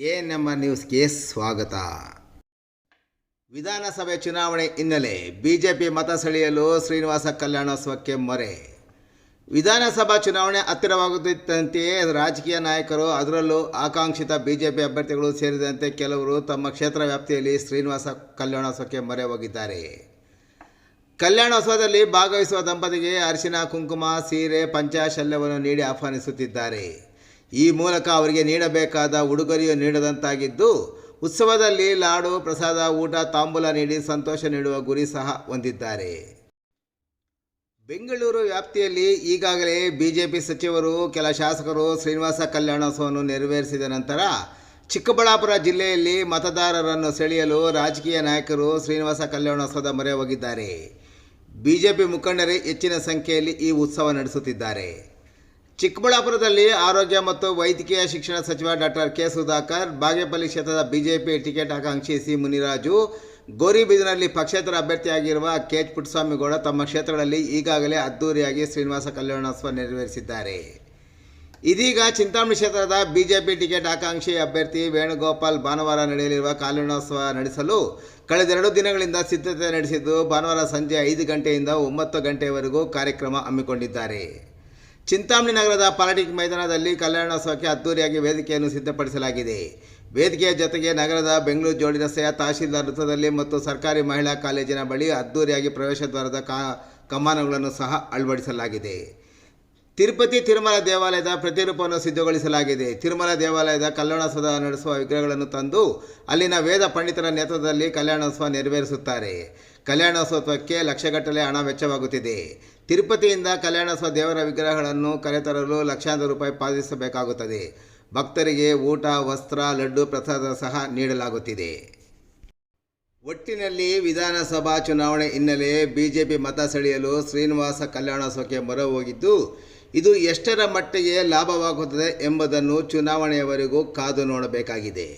ANM ನ್ಯೂಸ್ಗೆ ಸ್ವಾಗತ. ವಿಧಾನಸಭೆ ಚುನಾವಣೆ ಹಿನ್ನೆಲೆ ಬಿಜೆಪಿ ಮತ ಸೆಳೆಯಲು ಶ್ರೀನಿವಾಸ ಕಲ್ಯಾಣೋತ್ಸವಕ್ಕೆ ಮೊರೆ. ವಿಧಾನಸಭಾ ಚುನಾವಣೆ ಹತ್ತಿರವಾಗುತ್ತಿದ್ದಂತೆಯೇ ರಾಜಕೀಯ ನಾಯಕರು, ಅದರಲ್ಲೂ ಆಕಾಂಕ್ಷಿತ ಬಿಜೆಪಿ ಅಭ್ಯರ್ಥಿಗಳು ಸೇರಿದಂತೆ ಕೆಲವರು ತಮ್ಮ ಕ್ಷೇತ್ರ ವ್ಯಾಪ್ತಿಯಲ್ಲಿ ಶ್ರೀನಿವಾಸ ಕಲ್ಯಾಣೋತ್ಸವಕ್ಕೆ ಮೊರೆ ಹೋಗಿದ್ದಾರೆ. ಕಲ್ಯಾಣೋತ್ಸವದಲ್ಲಿ ಭಾಗವಹಿಸುವ ದಂಪತಿಗೆ ಅರಿಶಿನ, ಕುಂಕುಮ, ಸೀರೆ, ಪಂಚಶಲ್ಯವನ್ನು ನೀಡಿ ಆಹ್ವಾನಿಸುತ್ತಿದ್ದಾರೆ. ಈ ಮೂಲಕ ಅವರಿಗೆ ನೀಡಬೇಕಾದ ಉಡುಗೊರೆಯು ನೀಡದಂತಾಗಿದ್ದು, ಉತ್ಸವದಲ್ಲಿ ಲಾಡು, ಪ್ರಸಾದ, ಊಟ, ತಾಂಬೂಲ ನೀಡಿ ಸಂತೋಷ ನೀಡುವ ಗುರಿ ಸಹ ಹೊಂದಿದ್ದಾರೆ. ಬೆಂಗಳೂರು ವ್ಯಾಪ್ತಿಯಲ್ಲಿ ಈಗಾಗಲೇ ಬಿಜೆಪಿ ಸಚಿವರು, ಕೆಲ ಶಾಸಕರು ಶ್ರೀನಿವಾಸ ಕಲ್ಯಾಣೋತ್ಸವವನ್ನು ನೆರವೇರಿಸಿದ ನಂತರ ಚಿಕ್ಕಬಳ್ಳಾಪುರ ಜಿಲ್ಲೆಯಲ್ಲಿ ಮತದಾರರನ್ನು ಸೆಳೆಯಲು ರಾಜಕೀಯ ನಾಯಕರು ಶ್ರೀನಿವಾಸ ಕಲ್ಯಾಣೋತ್ಸವದ ಮೊರೆ ಹೋಗಿದ್ದಾರೆ. ಬಿಜೆಪಿ ಮುಖಂಡರೇ ಹೆಚ್ಚಿನ ಸಂಖ್ಯೆಯಲ್ಲಿ ಈ ಉತ್ಸವ ನಡೆಸುತ್ತಿದ್ದಾರೆ. ಚಿಕ್ಕಬಳ್ಳಾಪುರದಲ್ಲಿ ಆರೋಗ್ಯ ಮತ್ತು ವೈದ್ಯಕೀಯ ಶಿಕ್ಷಣ ಸಚಿವ ಡಾಕ್ಟರ್ ಕೆ. ಸುಧಾಕರ್, ಬಾಗೇಪಲ್ಲಿ ಕ್ಷೇತ್ರದ ಬಿಜೆಪಿ ಟಿಕೆಟ್ ಆಕಾಂಕ್ಷಿ ಸಿ. ಮುನಿರಾಜು, ಗೌರಿಬಿದನೂರಿನಲ್ಲಿ ಪಕ್ಷೇತರ ಅಭ್ಯರ್ಥಿಯಾಗಿರುವ ಕೆ. ಎಚ್. ಪುಟ್ಟಸ್ವಾಮಿಗೌಡ ತಮ್ಮ ಕ್ಷೇತ್ರಗಳಲ್ಲಿ ಈಗಾಗಲೇ ಅದ್ದೂರಿಯಾಗಿ ಶ್ರೀನಿವಾಸ ಕಲ್ಯಾಣೋತ್ಸವ ನೆರವೇರಿಸಿದ್ದಾರೆ. ಇದೀಗ ಚಿಂತಾಮಣಿ ಕ್ಷೇತ್ರದ ಬಿಜೆಪಿ ಟಿಕೆಟ್ ಆಕಾಂಕ್ಷಿ ಅಭ್ಯರ್ಥಿ ವೇಣುಗೋಪಾಲ್ ಭಾನುವಾರ ನಡೆಯಲಿರುವ ಕಲ್ಯಾಣೋತ್ಸವ ನಡೆಸಲು ಕಳೆದ 2 ದಿನಗಳಿಂದ ಸಿದ್ಧತೆ ನಡೆಸಿದ್ದು, ಭಾನುವಾರ ಸಂಜೆ 5 ಗಂಟೆಯಿಂದ 9 ಗಂಟೆಯವರೆಗೂ ಕಾರ್ಯಕ್ರಮ ಹಮ್ಮಿಕೊಂಡಿದ್ದಾರೆ. ಚಿಂತಾಮಣಿ ನಗರದ ಪಾಲಿಟಿಕ್ ಮೈದಾನದಲ್ಲಿ ಕಲ್ಯಾಣೋತ್ಸವಕ್ಕೆ ಅದ್ದೂರಿಯಾಗಿ ವೇದಿಕೆಯನ್ನು ಸಿದ್ಧಪಡಿಸಲಾಗಿದೆ. ವೇದಿಕೆಯ ಜೊತೆಗೆ ನಗರದ ಬೆಂಗಳೂರು ಜೋಡಿ ರಸ್ತೆಯ ತಹಶೀಲ್ದಾರ್ ವೃತ್ತದಲ್ಲಿ ಮತ್ತು ಸರ್ಕಾರಿ ಮಹಿಳಾ ಕಾಲೇಜಿನ ಬಳಿ ಅದ್ದೂರಿಯಾಗಿ ಪ್ರವೇಶ ದ್ವಾರದ ಕಮಾನುಗಳನ್ನು ಸಹ ಅಳವಡಿಸಲಾಗಿದೆ. ತಿರುಪತಿ ತಿರುಮಲ ದೇವಾಲಯದ ಪ್ರತಿರೂಪವನ್ನು ಸಿದ್ಧಗೊಳಿಸಲಾಗಿದೆ. ತಿರುಮಲ ದೇವಾಲಯದ ಕಲ್ಯಾಣೋತ್ಸವ ನಡೆಸುವ ವಿಗ್ರಹಗಳನ್ನು ತಂದು ಅಲ್ಲಿನ ವೇದ ಪಂಡಿತರ ನೇತೃತ್ವದಲ್ಲಿ ಕಲ್ಯಾಣೋತ್ಸವ ನೆರವೇರಿಸುತ್ತಾರೆ. ಕಲ್ಯಾಣೋತ್ಸವಕ್ಕೆ ಲಕ್ಷಗಟ್ಟಲೆ ಹಣ ವೆಚ್ಚವಾಗುತ್ತಿದೆ. ತಿರುಪತಿಯಿಂದ ಕಲ್ಯಾಣೋತ್ಸವ ದೇವರ ವಿಗ್ರಹಗಳನ್ನು ಕರೆತರಲು ಲಕ್ಷಾಂತರ ರೂಪಾಯಿ ಪಾವತಿಸಬೇಕಾಗುತ್ತದೆ. ಭಕ್ತರಿಗೆ ಊಟ, ವಸ್ತ್ರ, ಲಡ್ಡು, ಪ್ರಸಾದ ಸಹ ನೀಡಲಾಗುತ್ತಿದೆ. ಒಟ್ಟಿನಲ್ಲಿ ವಿಧಾನಸಭಾ ಚುನಾವಣೆ ಹಿನ್ನೆಲೆ ಬಿಜೆಪಿ ಮತ ಸೆಳೆಯಲು ಶ್ರೀನಿವಾಸ ಕಲ್ಯಾಣೋತ್ಸವಕ್ಕೆ ಮೊರೆ ಹೋಗಿದ್ದು, ಇದು ಎಷ್ಟರ ಮಟ್ಟಿಗೆ ಲಾಭವಾಗುತ್ತದೆ ಎಂಬುದನ್ನು ಚುನಾವಣೆಯವರೆಗೂ ಕಾದು ನೋಡಬೇಕಾಗಿದೆ.